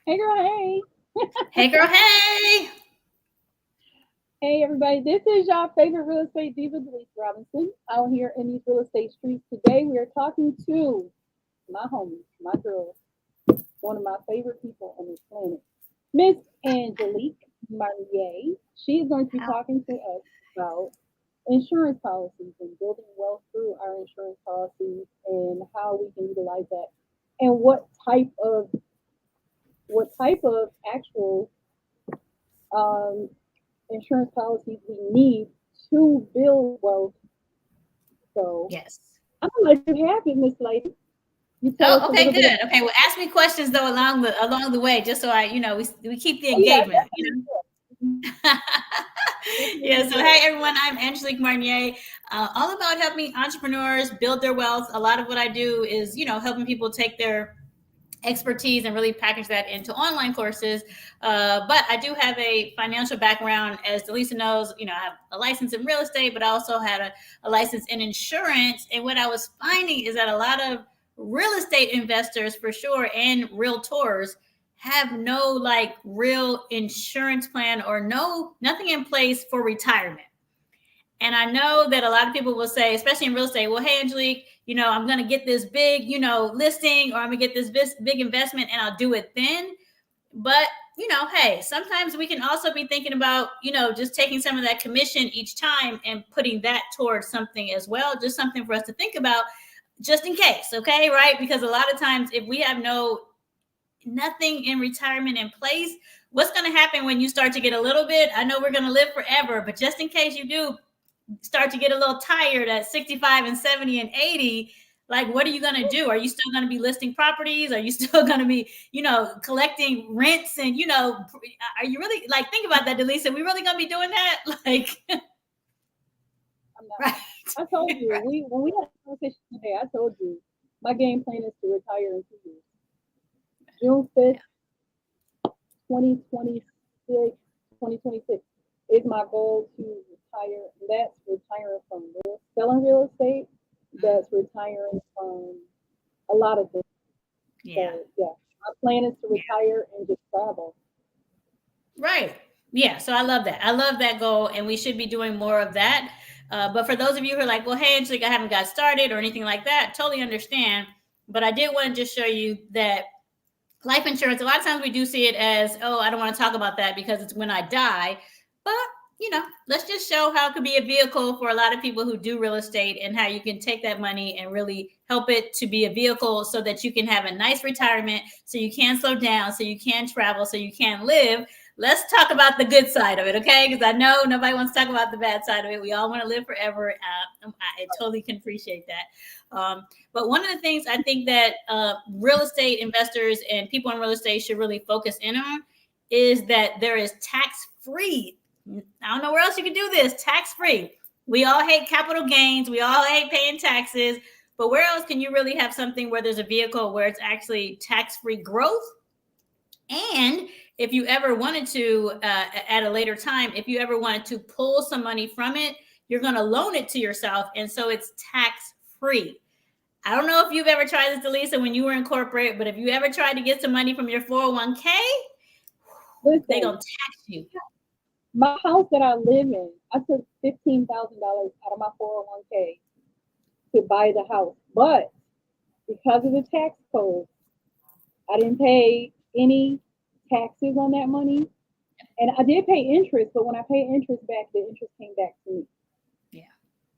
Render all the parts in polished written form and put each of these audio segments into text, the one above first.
Hey girl, hey. Hey girl, hey. Hey everybody, this is your favorite real estate diva, Denise Robinson, out here in these real estate streets. Today we are talking to my homie, my girl, one of my favorite people on this planet, Miss Angelique Marnier. She is going to be How talking to us about insurance policies and building wealth through our insurance policies and how we can utilize that and what type of actual um, insurance policies we need to build wealth. So yes. I'm gonna let you have it, Miss Lady. You tell us Oh, a okay, little bit good. about. Okay, well, ask me questions though along the way, just so we keep the Oh yeah, I engagement. definitely will. Yeah. Definitely So hey will. everyone, I'm Angelique Marnier. All about helping entrepreneurs build their wealth. A lot of what I do is helping people take their expertise and really package that into online courses. But I do have a financial background, as Delisa knows. I have a license in real estate, but I also had a license in insurance. And what I was finding is that a lot of real estate investors, for sure, and realtors have no like real insurance plan or nothing in place for retirement. And I know that a lot of people will say, especially in real estate, well, hey, Angelique, I'm going to get this big, listing, or I'm going to get this big investment and I'll do it then. But, hey, sometimes we can also be thinking about, just taking some of that commission each time and putting that towards something as well, just something for us to think about just in case. Okay. Right. Because a lot of times if we have nothing in retirement in place, what's going to happen when you start to get a little bit? I know we're going to live forever, but just in case you do start to get a little tired at 65 and 70 and 80, like what are you going to do? Are you still going to be listing properties? Are you still going to be collecting rents? And are you really, like, think about that, Delisa? We really going to be doing that? Like, I'm not. right. I told you we when we had a conversation today. I told you my game plan is to retire in 2 years. June 5th, 2026, 2026 is my goal to retire. And that's retiring from selling real estate. That's retiring from a lot of things. Yeah. So yeah, my plan is to retire and just travel. Right. Yeah. So I love that. I love that goal, and we should be doing more of that. But for those of you who are like, well, hey, Angelique, I haven't got started or anything like that, totally understand. But I did want to just show you that life insurance, a lot of times we do see it as, oh, I don't want to talk about that because it's when I die. But, let's just show how it could be a vehicle for a lot of people who do real estate, and how you can take that money and really help it to be a vehicle so that you can have a nice retirement, so you can slow down, so you can travel, so you can live. Let's talk about the good side of it, okay? Because I know nobody wants to talk about the bad side of it. We all want to live forever. I totally can appreciate that. But one of the things I think that real estate investors and people in real estate should really focus in on is that there is tax free. I don't know where else you can do this, tax free. We all hate capital gains. We all hate paying taxes. But where else can you really have something where there's a vehicle where it's actually tax free growth? And if you ever wanted to, at a later time, if you ever wanted to pull some money from it, you're going to loan it to yourself. And so it's tax free. I don't know if you've ever tried this, Delisa, when you were in corporate, but if you ever tried to get some money from your 401k, they gonna Listen, tax you. my house that I live in, I took $15,000 out of my 401k to buy the house, but because of the tax code, I didn't pay any taxes on that money, and I did pay interest. But when I paid interest back, the interest came back to me. Yeah,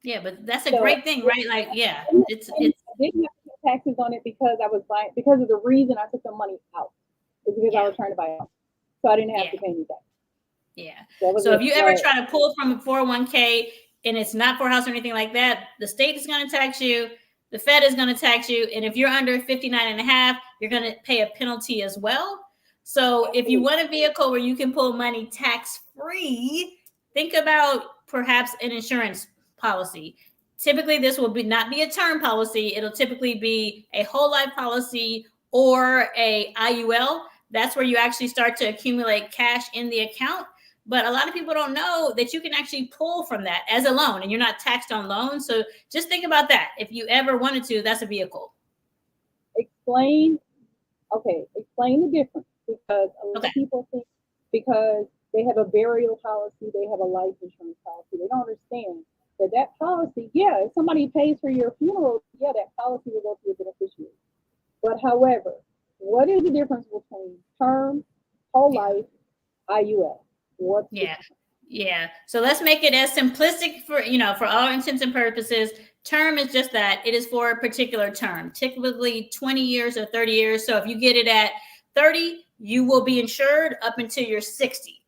yeah, but that's a So great thing, right? Like, yeah, it's I didn't have to pay taxes on it because I was buying because of the reason I took the money out is because I yeah, was trying to buy a house, so I didn't have yeah, to pay any tax. yeah. That was So if a you ever smart. try to pull from a 401k and it's not for a house or anything like that, the state is gonna tax you, the Fed is gonna tax you, and if you're under 59 and a half, you're gonna pay a penalty as well. So if you Absolutely. want a vehicle where you can pull money tax free, think about perhaps an insurance policy. Typically, this will not be a term policy. It'll typically be a whole life policy or a IUL. That's where you actually start to accumulate cash in the account. But a lot of people don't know that you can actually pull from that as a loan, and you're not taxed on loans. So just think about that. If you ever wanted to, that's a vehicle. Explain. Okay, explain the difference. because a lot Okay. of people think because they have a burial policy, they have a life insurance policy. They don't understand that that policy, yeah, if somebody pays for your funeral, yeah, that policy will go to your beneficiary. But however, what is the difference between term, whole Yeah. life, IUL? What's the Yeah. Yeah. So let's make it as simplistic for all intents and purposes. Term is just that it is for a particular term, typically 20 years or 30 years. So if you get it at 30, you will be insured up until you're 60.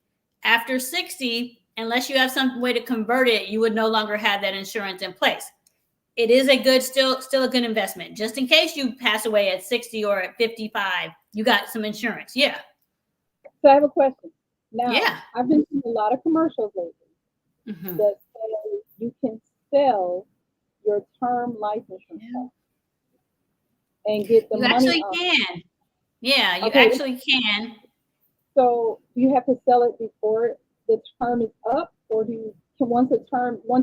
After 60, unless you have some way to convert it, you would no longer have that insurance in place. It is a good, still a good investment. Just in case you pass away at 60 or at 55, you got some insurance. Yeah. So I have a question. Now, Yeah. I've been seeing a lot of commercials lately Mhm. that say you can sell your term life insurance Yeah. policy and get the You money actually out. can. Yeah, you Okay, actually can. so you have to sell it before the term is up, or do you can once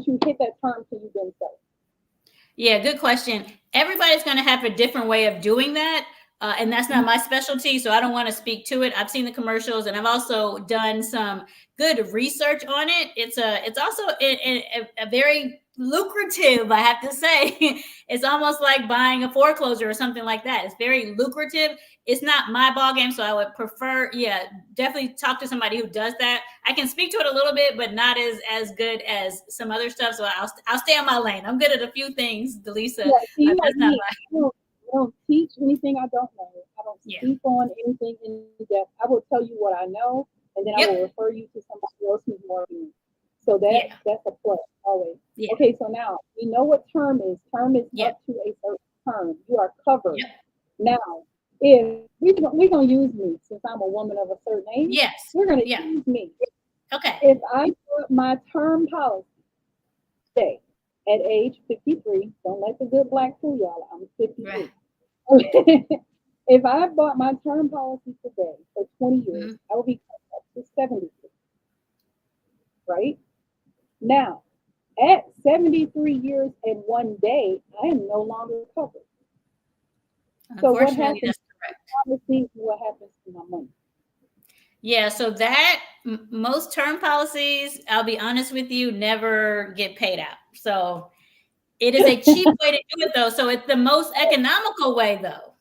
you hit that term, can you then sell it? Yeah, good question. Everybody's going to have a different way of doing that. And that's not my specialty, so I don't want to speak to it. I've seen the commercials, and I've also done some good research on it. It's also a very lucrative, I have to say. It's almost like buying a foreclosure or something like that. It's very lucrative. It's not my ball game, so I would prefer, yeah, definitely talk to somebody who does that. I can speak to it a little bit, but not as good as some other stuff. So I'll stay on my lane. I'm good at a few things, Delisa. Yeah, see, like That's not me, my I don't teach anything I don't know. I don't yeah. speak on anything in depth. I will tell you what I know, and then I will Yep. refer you to somebody else who's more experienced. So Yeah. that's a plus always. Yeah. Okay, so now we know what term is. Term is Yeah. up to a certain term. You are covered. Yep. Now, if we're gonna use me since I'm a woman of a certain age, Yes. we're gonna Yeah. use me. Okay. If I put my term policy today at age 53, don't let the good black fool y'all. I'm 53. Right. If I bought my term policy today for 20 years, Mhm. I would be covered up to 70, right? Now, at 73 years and 1 day, I am no longer covered. So what Unfortunately, happens that's to correct. the policy? What happens to my money? Yeah, so that most term policies, I'll be honest with you, never get paid out. So it is a cheap way to do it though. So it's the most economical way though.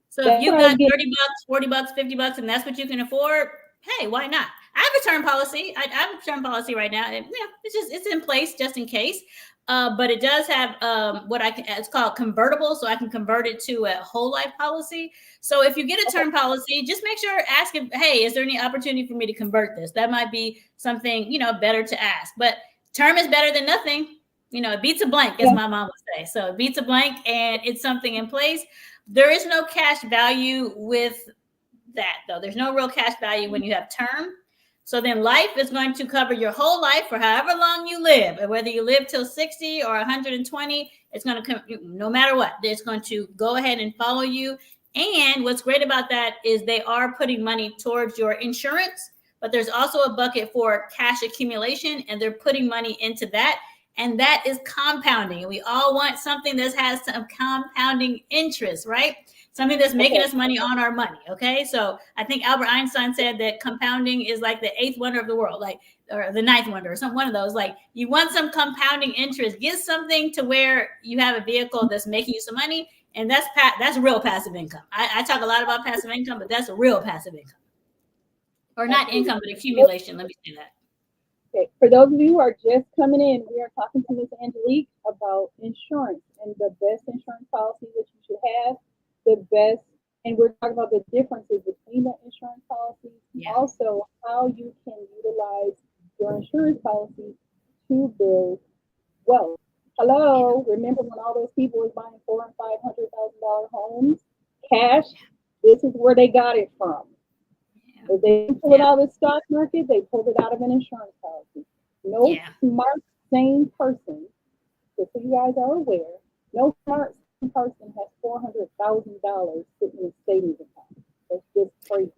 So if That's what you've I was got getting. 30 bucks, 40 bucks, 50 bucks, and that's what you can afford, hey, why not? I have a term policy. I have a term policy right now. And, yeah, it's in place just in case. But it does have it's called convertible, so I can convert it to a whole life policy. So if you get a Okay, term policy, just make sure ask him, hey, is there any opportunity for me to convert this? That might be something better to ask. But term is better than nothing. It beats a blank, as yeah, my mom would say. So it beats a blank, and it's something in place. There is no cash value with that, though. There's no real cash value when you have term. So then life is going to cover your whole life for however long you live. And whether you live till 60 or 120, it's going to come no matter what. It's going to go ahead and follow you. And what's great about that is they are putting money towards your insurance, but there's also a bucket for cash accumulation, and they're putting money into that. And that is compounding. We all want something that has some compounding interest, right? Something that's making okay, us money on our money. Okay. So I think Albert Einstein said that compounding is like the eighth wonder of the world, like, or the ninth wonder, or some one of those. Like, you want some compounding interest. Get something to where you have a vehicle that's making you some money, and that's real passive income. I talk a lot about passive income, but that's real passive income, or not absolutely. income, but accumulation. Let me say that. Okay, for those of you who are just coming in, we are talking to Ms. Angelique about insurance and the best insurance policy that you should have, the best, and we're talking about the differences between the insurance policies, Yeah. also how you can utilize your insurance policy to build wealth. Yeah. Hello, remember when all those people were buying $400,000 and $500,000 homes, cash? This is where they got it from. If they didn't pull it Yeah. out of the stock market, they pulled it out of an insurance policy. No Yeah. smart, sane person, just so you guys are aware, no smart, sane person has $400,000 sitting in a savings account. That's just crazy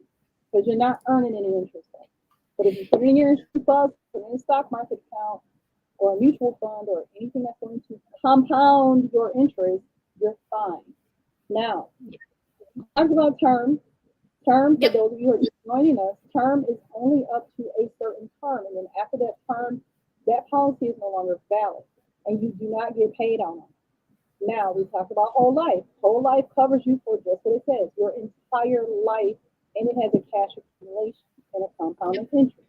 because you're not earning any interest rate. But if you put it in your insurance policy, put it in a stock market account or a mutual fund or anything that's going to compound your interest, you're fine. Now, talk about term. Term, for Yep. those of you who are just joining us, term is only up to a certain term. And then after that term, that policy is no longer valid and you do not get paid on it. Now we talk about whole life. Whole life covers you for just what it says, your entire life, and it has a cash accumulation and a compounding interest.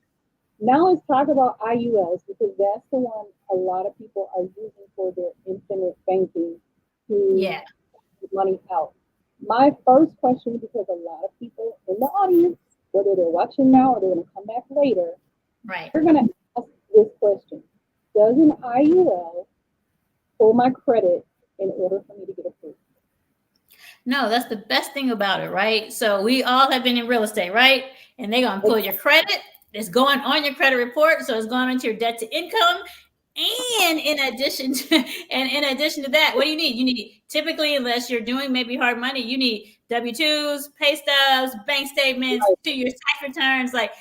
Now let's talk about IULs because that's the one a lot of people are using for their infinite banking to Yeah. get money out. My first question, because a lot of people in the audience, whether they're watching now or they're going to come back later, Right. they're going to ask this question: does an IUL pull my credit in order for me to get approved? No, that's the best thing about it, right? So we all have been in real estate, right? And they're gonna pull your credit. It's going on your credit report, so it's going into your debt to income. And in addition to that, what do you need? You need, typically, unless you're doing maybe hard money, you need W-2s, pay stubs, bank statements, 2 years tax returns. Like,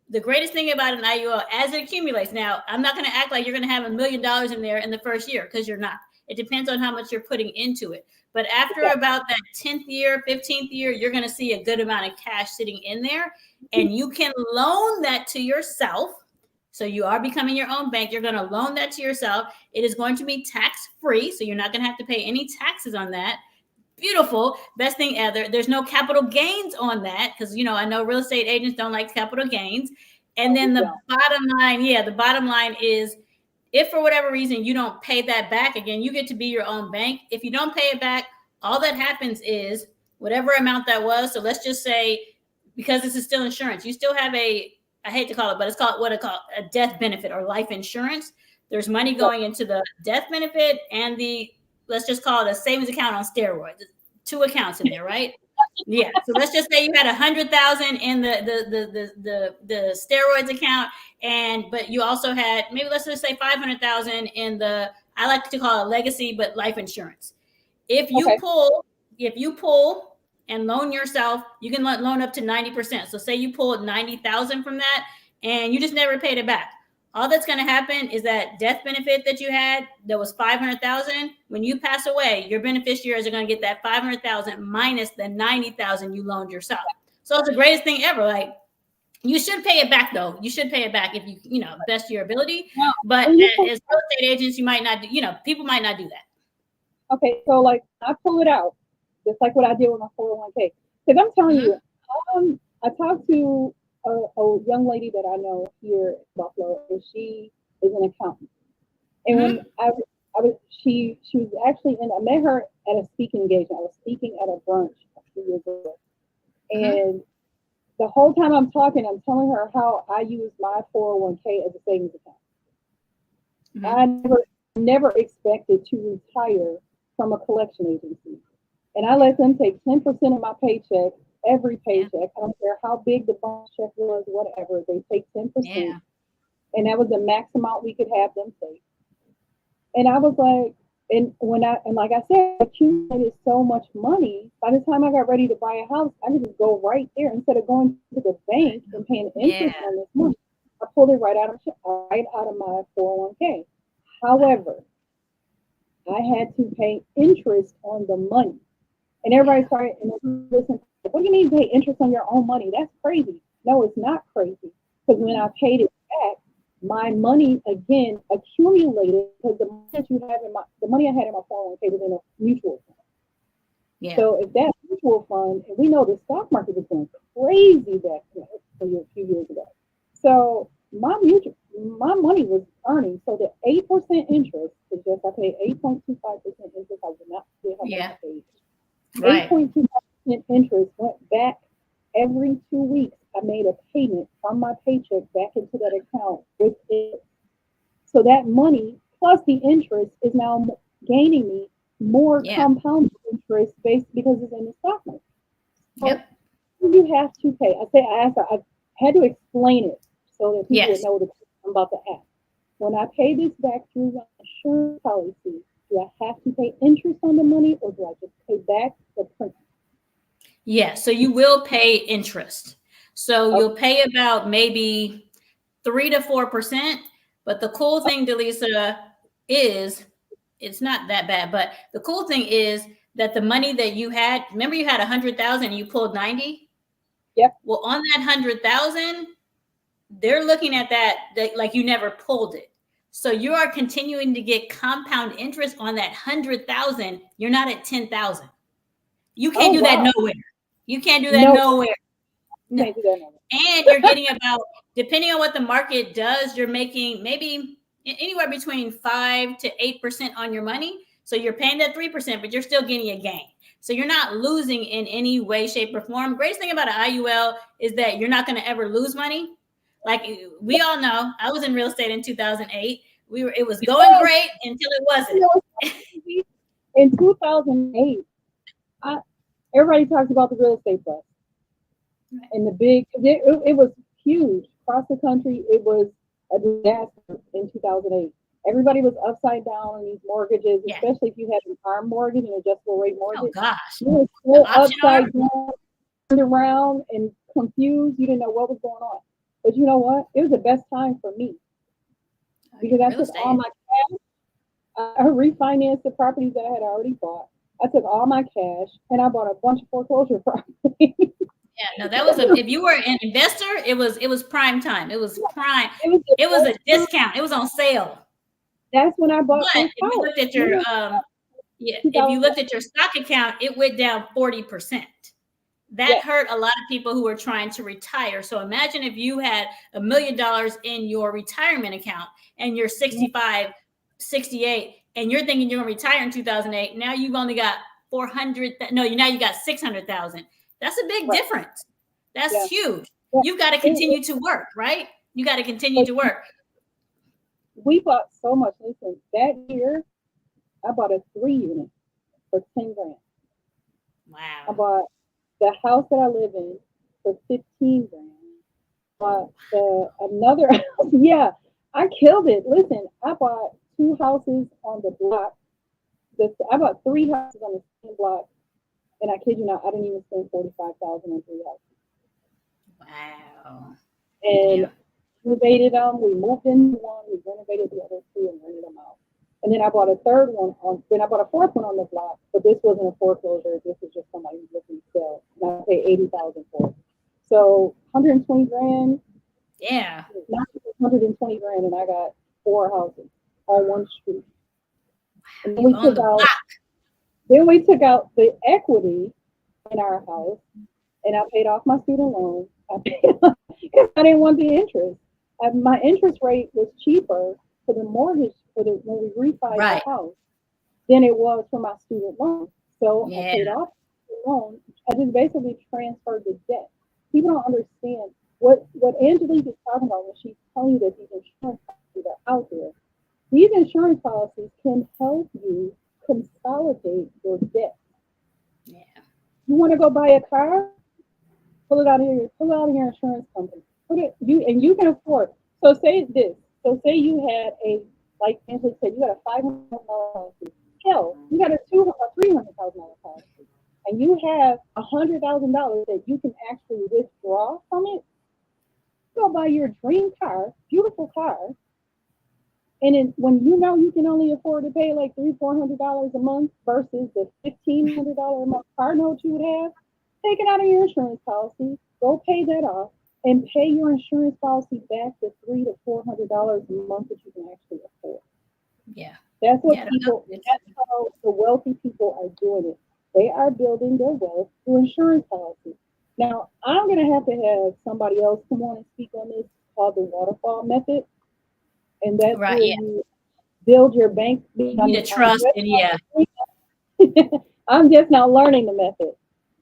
the greatest thing about an IUL as it accumulates. Now, I'm not going to act like you're going to have $1 million in there in the first year because you're not. It depends on how much you're putting into it. But after about that 10th year, 15th year, you're going to see a good amount of cash sitting in there, and you can loan that to yourself. So you are becoming your own bank. You're going to loan that to yourself. It is going to be tax free. So you're not going to have to pay any taxes on that. Beautiful. Best thing ever. There's no capital gains on that because, you know, I know real estate agents don't like capital gains. And then the bottom line is, if for whatever reason you don't pay that back again, you get to be your own bank. If you don't pay it back, all that happens is whatever amount that was. So let's just say, because this is still insurance, you still have I hate to call it, but it's called a death benefit or life insurance. There's money going into the death benefit and let's just call it a savings account on steroids. 2 accounts in there, right? Yeah. So let's just say you had 100,000 in the steroids account, but you also had, maybe let's just say 500,000 in I like to call it legacy, but life insurance. If you pull and loan yourself, you can loan up to 90%. So say you pulled 90,000 from that and you just never paid it back. All that's going to happen is that death benefit that you had that was 500,000. When you pass away, your beneficiaries are going to get that 500,000 minus the 90,000 you loaned yourself. So it's the greatest thing ever. Like, you should pay it back though. You should pay it back if you best your ability. But as real estate agents, you might not do. People might not do that. Okay, so like I pull it out, just like what I did with my 401k. Because I'm telling you, I talked to a young lady that I know here in Buffalo, and she is an accountant. And when she was actually I met her at a speaking engagement. I was speaking at a brunch a few years ago, and the whole time I'm talking, I'm telling her how I use my 401k as a savings account. I never expected to retire from a collection agency, and I let them take 10% of my paycheck. Every paycheck, I don't care how big the bonus check was, whatever, they take 10%. And that was the max amount we could have them take. And I was like, and like I said, I accumulated so much money. By the time I got ready to buy a house, I could just go right there instead of going to the bank and paying interest on this money. I pulled it right out of my 401k. However, I had to pay interest on the money. And everybody started, and listen, what do you mean pay interest on your own money? That's crazy. No, it's not crazy. Because when I paid it back, my money again accumulated because the money that you have the money I had in my 401k was in a mutual fund. Yeah. So if that mutual fund, and we know the stock market was going crazy back then, a few years ago. So my money was earning. So the 8% interest is just, I paid 8.25% interest. I would not see how much I paid. 8.25% interest went back every 2 weeks. I made a payment from my paycheck back into that account with it. So that money plus the interest is now gaining me more compound interest based because it's in the stock market. So you have to pay. I had to explain it so that people would know the about the app. When I pay this back through my insurance policy, do I have to pay interest on the money or do I just pay back the principal? Yeah, so you will pay interest. So you'll pay about maybe 3 to 4%. But the cool thing, Delisa, is it's not that bad. But the cool thing is that the money that you had, remember you had 100,000 and you pulled 90. Yep. Well, on that 100,000, they're looking at that like you never pulled it. So you are continuing to get compound interest on that 100,000. You're not at 10,000. You can't Oh, do that wow. nowhere. You can't do that No, nowhere. No. can't do that nowhere. And you're getting about, depending on what the market does, you're making maybe anywhere between 5 to 8% on your money. So you're paying that 3%, but you're still getting a gain. So you're not losing in any way, shape, or form. Greatest thing about an IUL is that you're not going to ever lose money. Like we all know, I was in real estate in 2008. It was going great until it wasn't. In 2008, everybody talks about the real estate bust. Right. And the big, it was huge across the country. It was a disaster in 2008. Everybody was upside down on these mortgages, Yeah. especially if you had an ARM mortgage, an adjustable rate mortgage. Oh gosh. You were so upside down, turned around and confused. You didn't know what was going on. But you know what? It was the best time for me because I took all my cash. I refinanced the properties that I had already bought. I took all my cash and I bought a bunch of foreclosure properties. Yeah, no, that was if you were an investor, it was prime time. It was prime. It was a discount. It was on sale. That's when I bought. But if you looked at your if you looked at your stock account, it went down 40%. That hurt a lot of people who were trying to retire. So imagine if you had $1 million in your retirement account and you're 65, 68, and you're thinking you're going to retire in 2008. Now you've only got 400. No, now you got 600,000. That's a big difference. That's huge. You've got to continue to work, right? You got to continue to work. We bought so much. Listen, that year, I bought a 3-unit for 10 grand. Wow. I bought the house that I live in for 15 grand. Another house. Yeah, I killed it. Listen, I bought 2 houses on the block. I bought 3 houses on the same block. And I kid you not, I didn't even spend $45,000 on 3 houses. Wow. And renovated them. We moved into one. We renovated the other 2 and rented them out. And then I bought a 4th one on the block. But this wasn't a foreclosure. This was just somebody who's looking to sell. And I paid $80,000 for it. So 120 grand. Yeah. Not 120 grand, and I got 4 houses on one street. And then we took out the equity in our house, and I paid off my student loan. Because I didn't want the interest. My interest rate was cheaper for the mortgage when we refied the house than it was for my student loan. So I paid off the loan. I just basically transferred the debt. People don't understand what Angelique is talking about when she's telling you that these insurance policies are out there. These insurance policies can help you consolidate your debt. Yeah. You want to go buy a car? Pull it out of your insurance company. You can afford. So say you had like Angela said, you got a $500,000 policy. Hell, you got a $300,000 policy, and you have $100,000 that you can actually withdraw from it. Go buy your dream car, beautiful car, and then when you know you can only afford to pay like $300-400 a month versus the $1,500 a month car note you would have, take it out of your insurance policy, go pay that off, and pay your insurance policy back to $300 to $400 a month that you can actually afford. Yeah, that's what that's how the wealthy people are doing it. They are building their wealth through insurance policies. Now, I'm going to have somebody else come on and speak on this called the waterfall method, and that's where you build your bank. You need to trust, I'm just now learning the method.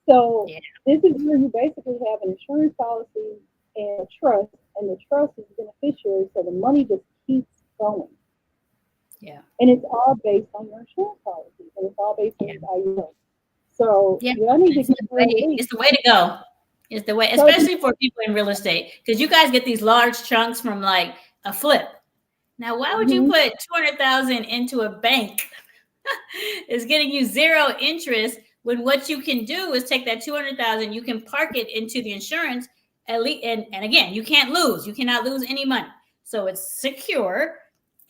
So this is where you basically have an insurance policy and a trust, and the trust is beneficiary, so the money just keeps going. Yeah. And it's all based on your insurance policy, and it's all based on how you know. So I need to get it's the way to go. It's the way, especially for people in real estate, because you guys get these large chunks from like a flip. Now, why would you put $200,000 into a bank? It's getting you 0 interest when what you can do is take that $200,000, you can park it into the insurance at least, and again, you can't lose. You cannot lose any money. So it's secure.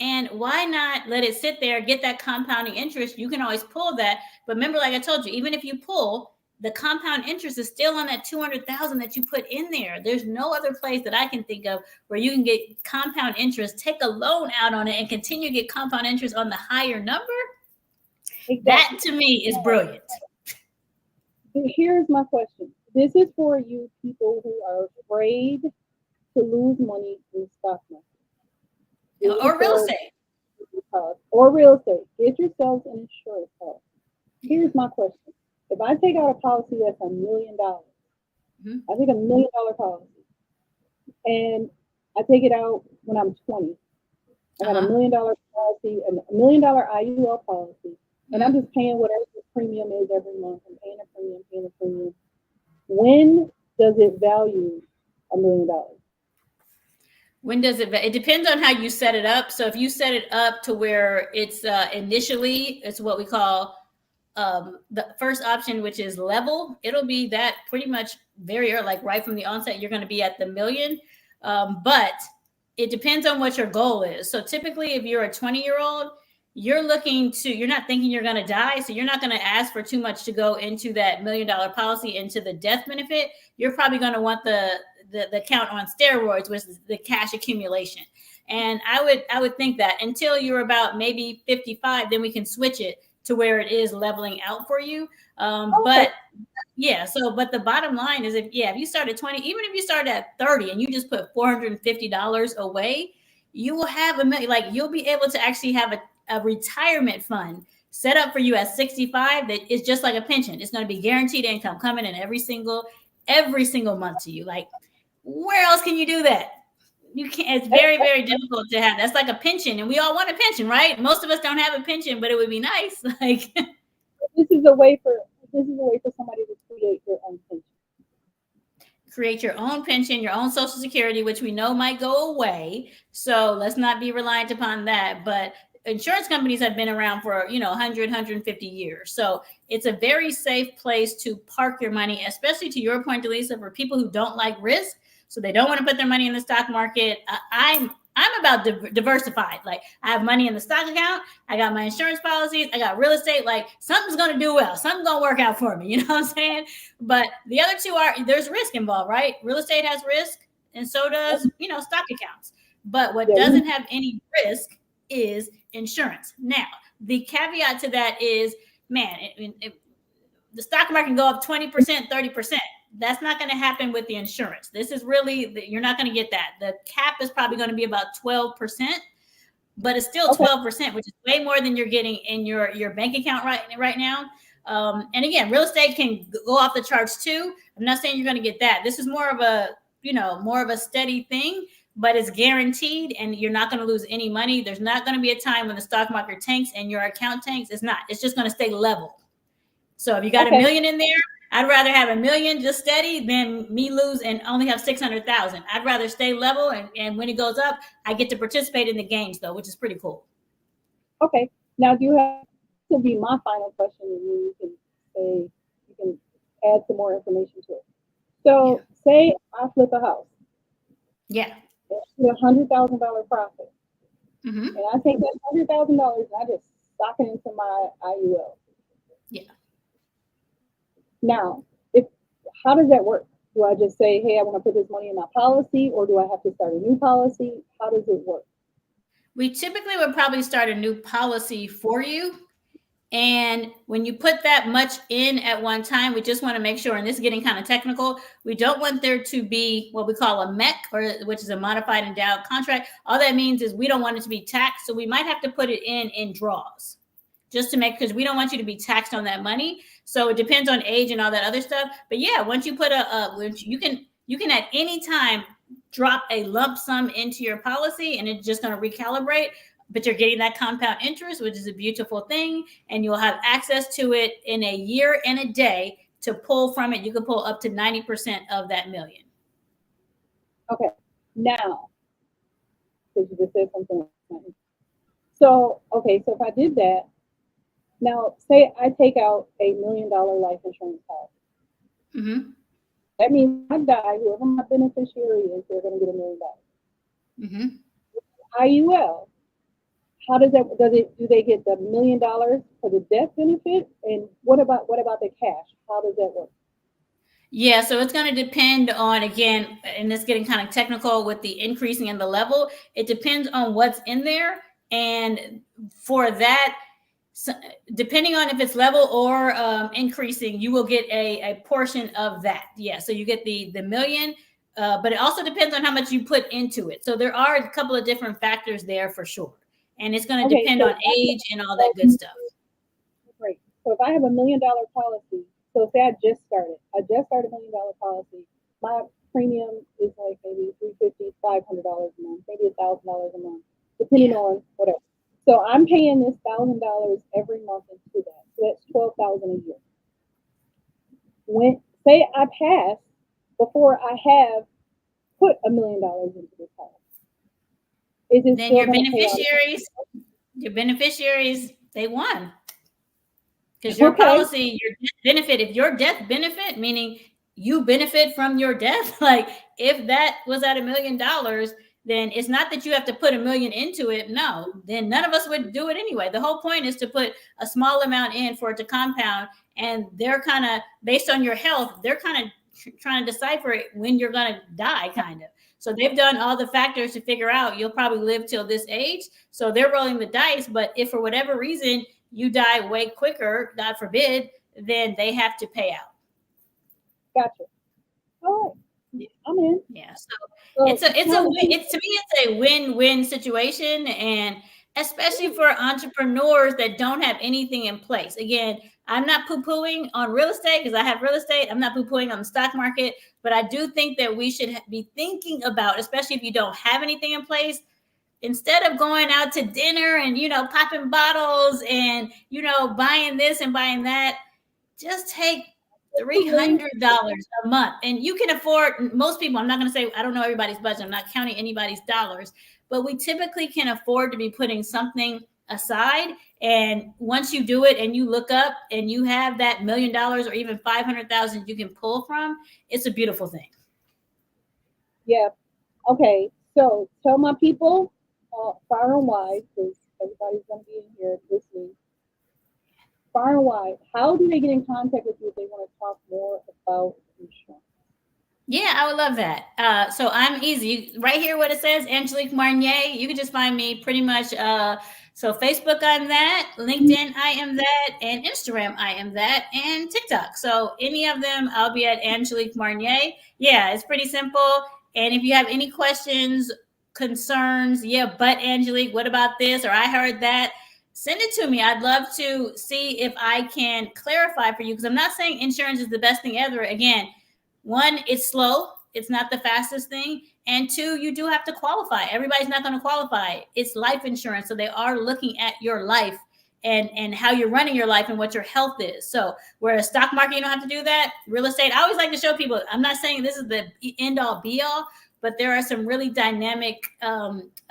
And why not let it sit there, get that compounding interest? You can always pull that. But remember, like I told you, even if you pull, the compound interest is still on that 200,000 that you put in there. There's no other place that I can think of where you can get compound interest, take a loan out on it, and continue to get compound interest on the higher number. Exactly. That to me is brilliant. Here's my question. This is for you people who are afraid to lose money in stock market. Or real estate. Or real estate. Get yourselves an insurance policy. Here's my question. If I take out a policy that's $1 million, I take $1 million policy, and I take it out when I'm 20. I got $1 million policy, and $1 million IUL policy, and I'm just paying whatever the premium is every month. I'm paying a premium. When does it value $1 million? When does it? It depends on how you set it up. So if you set it up to where it's initially, it's what we call the first option, which is level, it'll be that pretty much very early, like right from the onset, you're going to be at the $1 million. But it depends on what your goal is. So typically, if you're a 20-year-old, you're not thinking you're going to die. So you're not going to ask for too much to go into that $1 million policy, into the death benefit. You're probably going to want the count on steroids, which is the cash accumulation. And I would think that until you're about maybe 55, then we can switch it to where it is leveling out for you. But yeah, but the bottom line is if you start at 20, even if you start at 30 and you just put $450 away, you will have $1 million. Like, you'll be able to actually have a retirement fund set up for you at 65 that is just like a pension. It's going to be guaranteed income coming in every single month to you. Like, where else can you do that? You can't. It's very, very difficult to have. That's like a pension, and we all want a pension, right? Most of us don't have a pension, but it would be nice. Like, this is a way for somebody to create their own pension. Create your own pension, your own Social Security, which we know might go away. So let's not be reliant upon that. But insurance companies have been around for 100, 150 years. So it's a very safe place to park your money, especially to your point, Delisa, for people who don't like risk. So they don't want to put their money in the stock market. I'm about diversified. Like, I have money in the stock account. I got my insurance policies. I got real estate. Like, something's going to do well. Something's going to work out for me. You know what I'm saying? But the other two there's risk involved, right? Real estate has risk, and so does, stock accounts. But what doesn't have any risk is insurance. Now, the caveat to that is, man, the stock market can go up 20%, 30%. That's not going to happen with the insurance. This is really, you're not going to get that. The cap is probably going to be about 12%, but it's still 12%, which is way more than you're getting in your bank account right now. And again, real estate can go off the charts too. I'm not saying you're going to get that. This is more of a steady thing, but it's guaranteed, and you're not going to lose any money. There's not going to be a time when the stock market tanks and your account tanks. It's not. It's just going to stay level. So if you got $1 million in there, I'd rather have $1 million just steady than me lose and only have 600,000. I'd rather stay level, and when it goes up, I get to participate in the gains though, which is pretty cool. Okay. Now, do you have to be my final question, and you can add some more information to it. So say I flip a house. Yeah. $100,000 profit. Mm-hmm. And I take that $100,000 and I just stock it into my IUL. Yeah. Now, how does that work? Do I just say, hey, I want to put this money in my policy, or do I have to start a new policy? How does it work? We typically would probably start a new policy for you. And when you put that much in at one time, we just want to make sure, and this is getting kind of technical, we don't want there to be what we call a MEC, which is a modified endowed contract. All that means is we don't want it to be taxed. So we might have to put it in draws just to because we don't want you to be taxed on that money. So it depends on age and all that other stuff. But yeah, once you put you can at any time drop a lump sum into your policy, and it's just going to recalibrate. But you're getting that compound interest, which is a beautiful thing. And you'll have access to it in a year and a day to pull from it. You can pull up to 90% of that $1 million. Okay. Now, because you just said something. So if I did that, now say I take out $1 million life insurance policy. Mm-hmm. That means I die, whoever my beneficiary is, they're going to get $1 million. Mm-hmm. IUL. how do they get the $1 million for the death benefit? And what about the cash? How does that work? Yeah, so it's going to depend on, again, and it's getting kind of technical with the increasing in the level. It depends on what's in there. And for that, so, depending on if it's level or increasing, you will get a portion of that. Yeah, so you get the million, but it also depends on how much you put into it. So there are a couple of different factors there for sure. And it's going to Okay, depend so on age and all that good stuff. great. So if I have $1 million policy, so say I just started $1 million policy, my premium is like maybe $350, $500 a month, maybe $1,000 a month, depending Yeah. on whatever. So I'm paying this $1,000 every month into that. So that's $12,000 a year. When say I pass before I have put $1 million into this policy, is it Then still going to pay out? your beneficiaries, they won. Because your Okay, policy, your death benefit, if your death benefit, meaning you benefit from your death, like if that was at $1 million, then it's not that you have to put $1 million into it. No, then none of us would do it anyway. The whole point is to put a small amount in for it to compound. And they're kind of based on your health, they're kind of trying to decipher it when you're going to die, kind of. So they've done all the factors to figure out you'll probably live till this age. So they're rolling the dice. But if for whatever reason you die way quicker, God forbid, then they have to pay out. gotcha. All right, I'm in. Yeah. So So it's a tell win. me, It's, to me, it's a win-win situation, and especially for entrepreneurs that don't have anything in place. Again, I'm not poo-pooing on real estate because I have real estate. I'm not poo-pooing on the stock market, but I do think that we should be thinking about, especially if you don't have anything in place, instead of going out to dinner and popping bottles and buying this and buying that, just take $300 a month, and you can afford. Most people, I'm not going to say, I don't know everybody's budget, I'm not counting anybody's dollars, but we typically can afford to be putting something aside. And once you do it and you look up and you have that $1 million or even 500,000 you can pull from, it's a beautiful thing. yeah, okay. So tell my people, far and wide, because everybody's going to be in here listening. Far and wide, how do they get in contact with you if they want to talk more about insurance? Yeah, I would love that. So I'm easy. Right here, what it says, Angelique Marnier. You can just find me pretty much. So Facebook, I'm that. LinkedIn, I am that. And Instagram, I am that. And TikTok. So any of them, I'll be at Angelique Marnier. Yeah, it's pretty simple. And if you have any questions, concerns, yeah, but Angelique, what about this? Or I heard that. Send it to me. I'd love to see if I can clarify for you, because I'm not saying insurance is the best thing ever. Again, one, it's slow. It's not the fastest thing. And two, you do have to qualify. Everybody's not going to qualify. It's life insurance. So they are looking at your life and how you're running your life and what your health is. So whereas stock market, you don't have to do that. Real estate, I always like to show people, I'm not saying this is the end all be all, but there are some really dynamic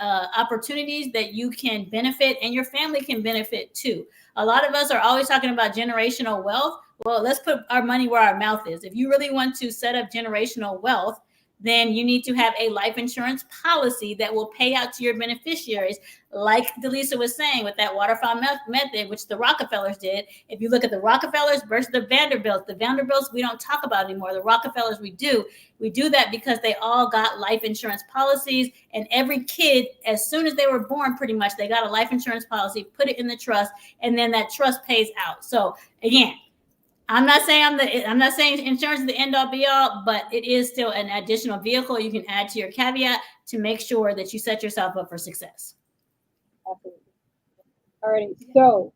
opportunities that you can benefit and your family can benefit too. A lot of us are always talking about generational wealth. Well, let's put our money where our mouth is. If you really want to set up generational wealth, then you need to have a life insurance policy that will pay out to your beneficiaries, like Delisa was saying with that waterfall method, which the Rockefellers did. If you look at the Rockefellers versus the Vanderbilts we don't talk about anymore. The Rockefellers we do. We do that because they all got life insurance policies, and every kid, as soon as they were born, pretty much, they got a life insurance policy, put it in the trust, and then that trust pays out. So again, I'm not saying insurance is the end all be all, but it is still an additional vehicle you can add to your caveat to make sure that you set yourself up for success. Absolutely. All right. So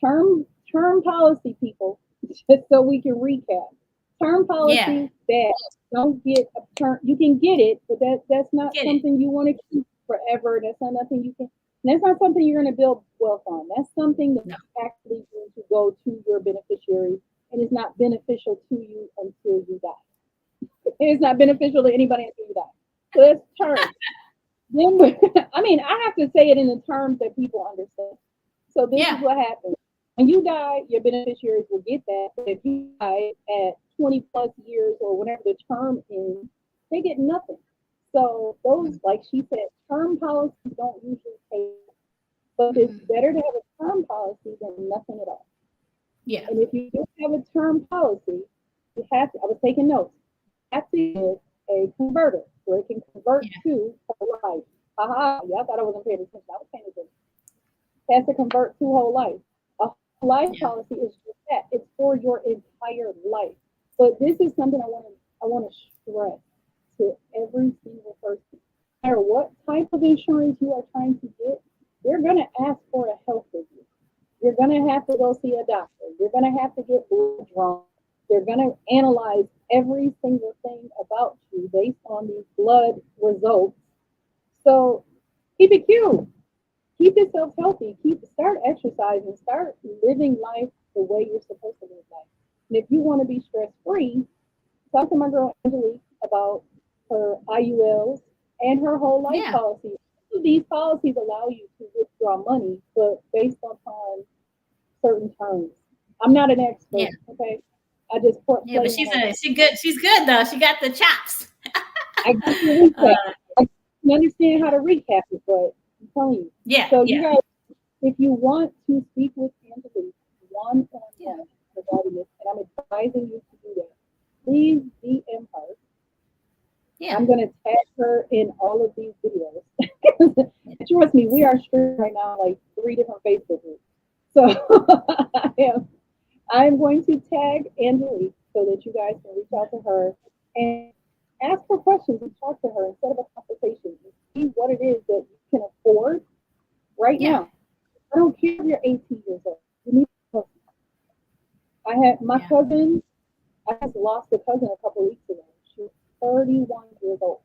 term policy, people, just so we can recap. Term policy that don't get a term. You can get it, but that's not something you want to keep forever. That's not nothing you can. That's not something you're going to build wealth on. That's something that's actually going to go to your beneficiaries, and it's not beneficial to you until you die. It's not beneficial to anybody until you die. So that's term. Then, I mean, I have to say it in the terms that people understand. So this is what happens. When you die, your beneficiaries will get that. But if you die at 20 plus years or whenever the term ends, they get nothing. So those, like she said, term policies don't usually pay But it's better to have a term policy than nothing at all. Yeah. And if you just have a term policy, you have to, I was taking notes, you have to get a converter where it can convert to whole life. Haha, y'all thought I wasn't paying attention. I was paying attention. It has to convert to whole life. A whole life policy is just that. It's for your entire life. But this is something I want to stress to every single person. No matter what type of insurance you are trying to get, they're going to ask for a health review. You're going to have to go see a doctor. You're going to have to get blood drawn. They're going to analyze every single thing about you based on these blood results. So keep it cute. Keep yourself healthy. Start exercising. Start living life the way you're supposed to live life. And if you want to be stress-free, talk to my girl Angelique about her IULs and her whole life policy. These policies allow you to withdraw money, but based upon certain terms. I'm not an expert, okay? I just put. Yeah, but she's good. She's good though. She got the chops. I can recap. I can understand how to recap it, but I'm telling you. Yeah. So you guys, if you want to speak with Angelique one-on-one regarding this, and I'm advising you to do that, please DM her. Yeah. I'm going to tag her in all of these videos. Trust me, we are streaming right now like 3 different Facebook groups. So I'm going to tag Angelique so that you guys can reach out to her and ask her questions and talk to her and set up a conversation and see what it is that you can afford right now. I don't care if you're 18 years old. You need to. I had my cousin. I just lost a cousin a couple weeks ago. She was 31 years old.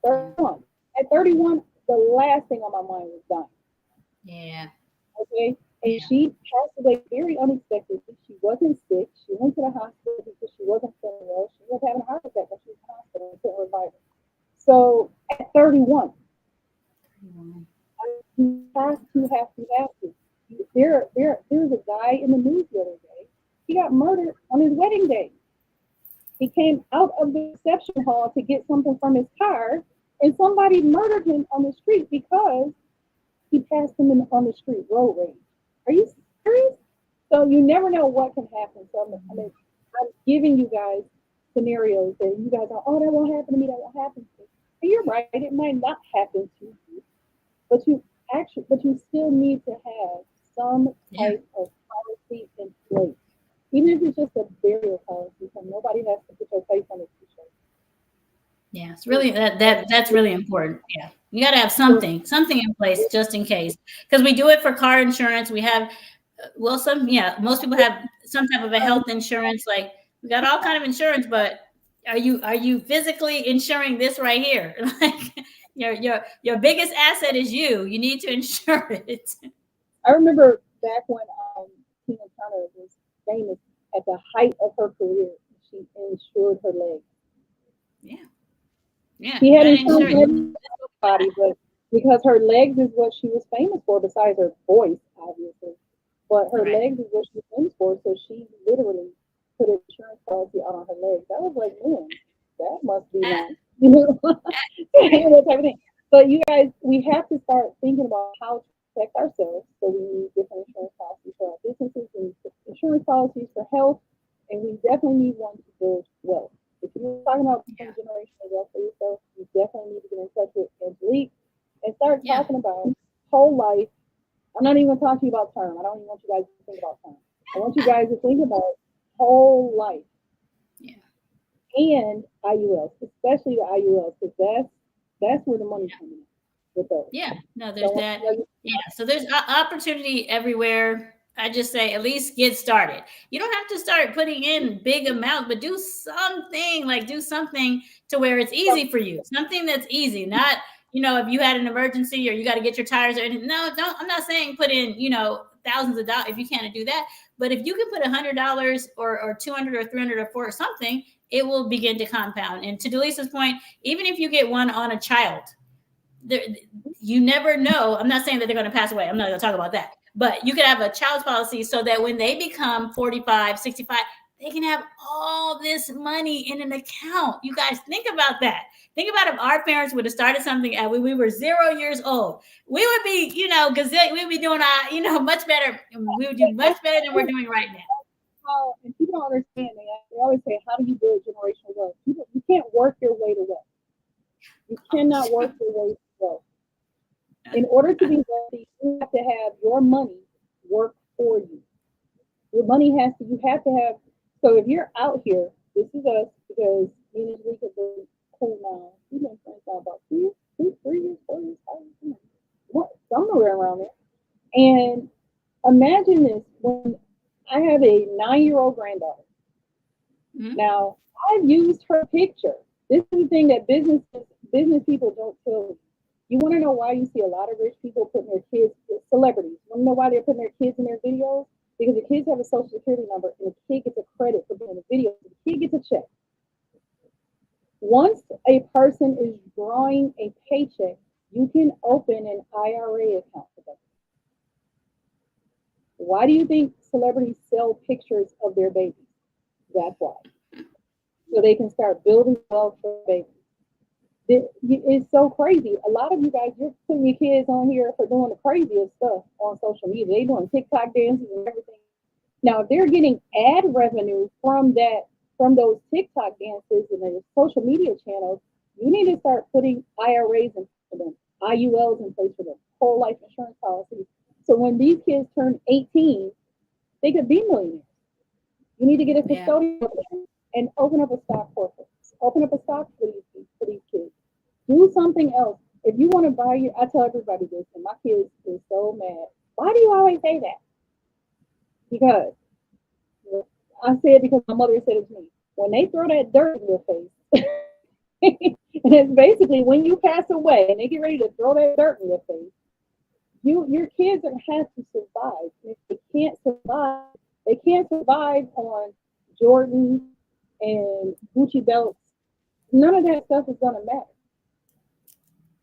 31. At 31, the last thing on my mind was dying. Yeah. Okay. And she passed away very unexpectedly. She wasn't sick. She went to the hospital because she wasn't feeling well. She was having a heart attack when she was in the hospital and couldn't revive her. So at 31, you have to. There's a guy in the news the other day. He got murdered on his wedding day. He came out of the reception hall to get something from his car, and somebody murdered him on the street because he passed him on the street, road rage. Are you serious? So you never know what can happen. So I'm giving you guys scenarios that you guys are, oh, that won't happen to me, that won't happen to me. And you're right, it might not happen to you, but you still need to have some type of policy in place. Even if it's just a burial policy, so nobody has to put their face on the t-shirt. Yeah, it's really that's really important. Yeah, you got to have something in place just in case, because we do it for car insurance. We have, most people have some type of a health insurance. Like we got all kind of insurance, but are you physically insuring this right here? Like your biggest asset is you. You need to insure it. I remember back when Tina Turner was famous at the height of her career, she insured her legs. Yeah, she had insurance on her body, but because her legs is what she was famous for, besides her voice, obviously. But her legs is what she was famous for, so she literally put an insurance policy out on her legs. I was like, man, that must be nice. That type of thing. But you guys, we have to start thinking about how to protect ourselves. So we need different insurance policies for our businesses, we need insurance policies for health, and we definitely need one to build wealth. If you're talking about generational wealth for yourself, you definitely need to get in touch with Angelique and start talking about whole life. I'm not even talking about term. I don't even want you guys to think about term. I want you guys to think about whole life. Yeah. And IULs, especially the IULs, because that's where the money's coming in with those. Yeah. No, there's that. Yeah. So there's opportunity everywhere. I just say at least get started. You don't have to start putting in big amounts, but do something to where it's easy for you. Something that's easy, not, if you had an emergency or you got to get your tires or anything. No, don't. I'm not saying put in, thousands of dollars if you can't do that. But if you can put $100 or $200 or $300 or something, it will begin to compound. And to Delisa's point, even if you get one on a child, you never know. I'm not saying that they're going to pass away. I'm not going to talk about that. But you could have a child's policy so that when they become 45, 65, they can have all this money in an account. You guys think about that. Think about if our parents would have started something at when we were 0 years old. We would be, gazette. We would be doing much better. We would do much better than we're doing right now. And people don't understand. They always say, "How do you build generational wealth?" You can't work your way to wealth. You cannot work your way to wealth. In order to be wealthy, you have to have your money work for you. Your money you have to have. So if you're out here, this is us because me and Angelique have been cool now. We've been friends now about 2 years, 3 years, 4 years, 5 years, somewhere around there. And imagine this: when I have a 9-year-old granddaughter. Mm-hmm. Now I've used her picture. This is the thing that business people don't tell you. You want to know why you see a lot of rich people putting their kids, celebrities, you want to know why they're putting their kids in their videos? Because the kids have a social security number and the kid gets a credit for being in the video. The kid gets a check. Once a person is drawing a paycheck, you can open an IRA account for them. Why do you think celebrities sell pictures of their babies? That's why. So they can start building wealth for babies. It's so crazy. A lot of you guys, you're putting your kids on here for doing the craziest stuff on social media. They're doing TikTok dances and everything. Now, if they're getting ad revenue from those TikTok dances and the social media channels, you need to start putting IRAs in for them, IULs in place for them, whole life insurance policies. So when these kids turn 18, they could be millionaires. You need to get a custodian and open up a stock corporate. Open up a stock for these kids. Do something else. If you want to buy I tell everybody this, and my kids is so mad. Why do you always say that? Because I say it because my mother said it to me. When they throw that dirt in your face, and it's basically when you pass away and they get ready to throw that dirt in your face, your kids are have to survive. And if they can't survive on Jordan and Gucci belts. None of that stuff is gonna matter.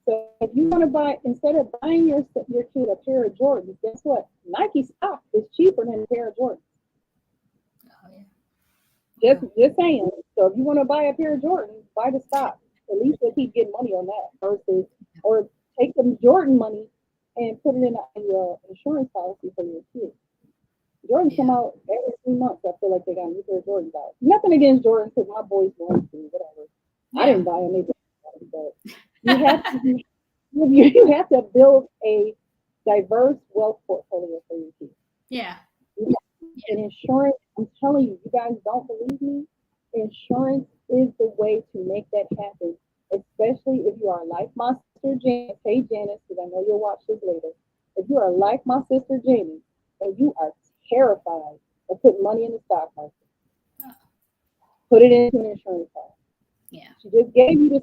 So if you want to buy, instead of buying your kid a pair of Jordans, guess what? Nike stock is cheaper than a pair of Jordans. Oh, yeah. Just saying. So if you want to buy a pair of Jordans, buy the stock. At least they keep getting money on that or take some Jordan money and put it in an insurance policy for your kids. Jordans come out every 3 months. I feel like they got a new pair of Jordans out. Nothing against Jordans because my boys want to, whatever. Yeah. I didn't buy them either, but you have to build a diverse wealth portfolio for your kids. Yeah. And insurance, I'm telling you, you guys don't believe me. Insurance is the way to make that happen, especially if you are like my sister Janice. Hey Janice, because I know you'll watch this later. If you are like my sister Janice and you are terrified of putting money in the stock market, put it into an insurance policy. Yeah. She just gave you a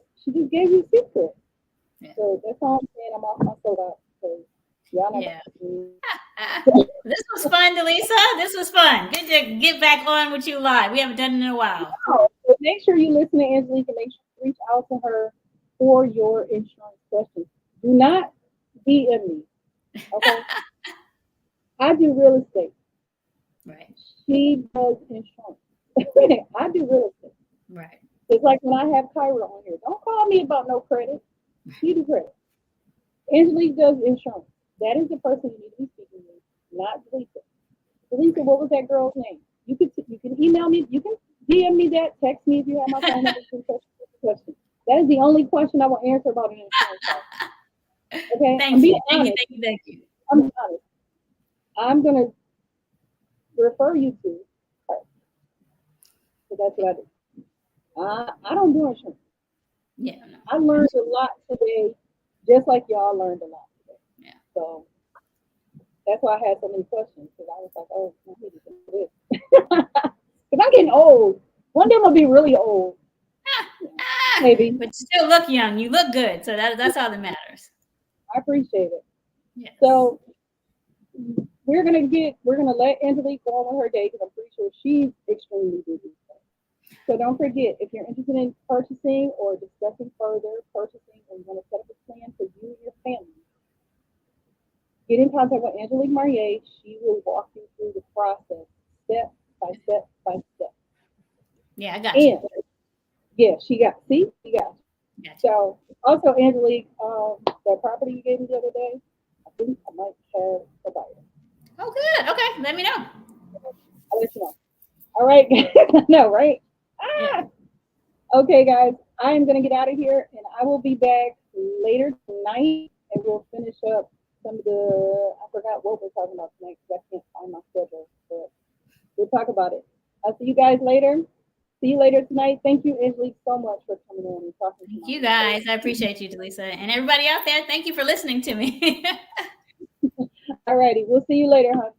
secret. Yeah. So that's all I'm saying. I'm off my soapbox. This was fun, Delisa. This was fun. Good to get back on with you live. We haven't done it in a while. So make sure you listen to Angelique and make sure you reach out to her for your insurance questions. Do not DM me. Okay. I do real estate. Right. She does insurance. I do real estate. Right. It's like when I have Kyra on here. Don't call me about no credit. She do credit. Angelique does insurance. That is the person you need to be speaking with, not Delisa. Delisa, what was that girl's name? You can email me. You can DM me that. Text me if you have my phone number. Question. That is the only question I will answer about an insurance policy. Okay. Thank you. I'm honest. I'm gonna refer you to her. So that's what I do. I don't do insurance. Yeah. No. I learned a lot today, just like y'all learned a lot today. Yeah. So that's why I had so many questions, because I was like, oh, I need to do this. Because I'm getting old. One day I'm gonna be really old. Maybe. But you still look young. You look good. So that's all that matters. I appreciate it. Yes. So we're gonna let Angelique go on with her day, because I'm pretty sure she's extremely busy. So don't forget, if you're interested in purchasing or discussing further purchasing, and you want to set up a plan for you and your family, get in contact with Angelique Marier. She will walk you through the process step by step by step. Yeah, I got you. And yeah, she got, see, she got. Got you. So also, Angelique, that property you gave me the other day, I think I might have a buyer. Oh, good. Okay, let me know. I'll let you know. All right, I know, right? Yeah. Ah! Okay, guys, I am gonna get out of here, and I will be back later tonight, and we'll finish up some of the. I forgot what we're talking about tonight because I can't find my schedule, but we'll talk about it. I'll see you guys later. See you later tonight. Thank you, Angelique, so much for coming in and talking to Thank my you people. guys. I appreciate you, Delisa. And everybody out there, thank you for listening to me. All righty, we'll see you later, huh?